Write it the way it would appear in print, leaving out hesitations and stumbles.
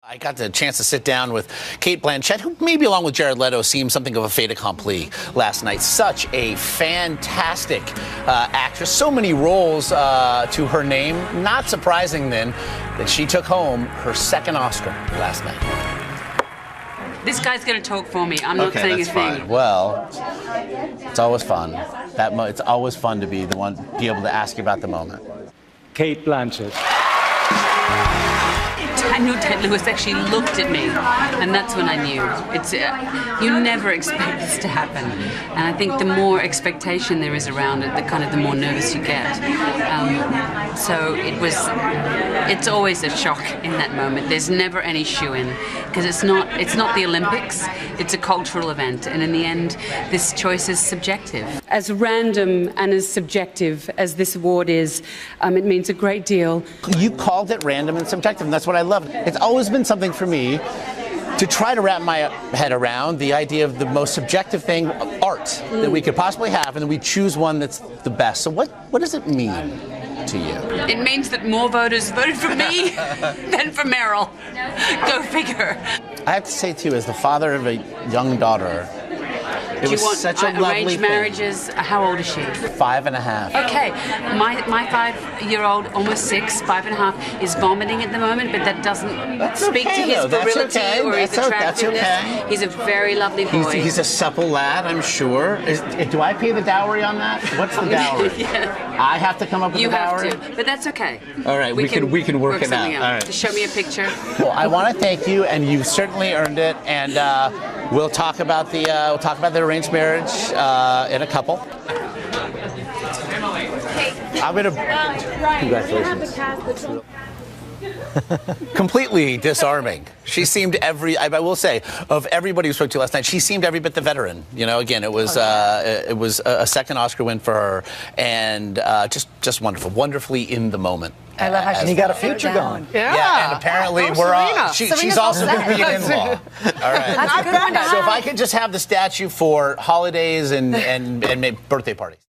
I got the chance to sit down with Cate Blanchett, who maybe along with Jared Leto seemed something of a fait accompli last night. Such a fantastic actress. So many roles to her name. Not surprising then that she took home her second Oscar last night. This guy's going to talk for me. I'm not saying a thing. Fine. Well, it's always fun. It's always fun to be the one, be able to ask you about the moment. Cate Blanchett. Daniel Day-Lewis actually looked at me, and that's when I knew. You never expect this to happen, and I think the more expectation there is around it, the more nervous you get. So it's always a shock in that moment. There's never any shoe-in, because it's not the Olympics. It's a cultural event, and in the end, this choice is subjective. As random and as subjective as this award is, it means a great deal. You called it random and subjective, and that's what I love. It's always been something for me to try to wrap my head around the idea of the most subjective thing, art, that we could possibly have, and then we choose one that's the best. So what does it mean to you? It means that more voters voted for me than for Meryl. Go figure. I have to say, too, as the father of a young daughter, it was such a lovely arranged marriages? How old is she? 5.5. Okay, my 5-year-old, almost 6, 5.5, is vomiting at the moment, but that doesn't speak to his virility or his attractiveness. That's okay. He's a very lovely boy. He's a supple lad, I'm sure. Do I pay the dowry on that? What's the dowry? Yeah. I have to come up with the dowry? You have to, but that's okay. All right, we can work it out. All right. Just show me a picture. Well, I want to thank you, and you certainly earned it. And we'll talk about the arranged marriage in a couple. I'm gonna. Congratulations. Completely disarming. She seemed I will say, of everybody who spoke to last night, she seemed every bit the veteran. You know, again, it was a second Oscar win for her, and just wonderful, wonderfully in the moment. I love how she got a future going. Yeah, and apparently she's also going to be an in-law. All right. So if I could just have the statue for holidays and birthday parties.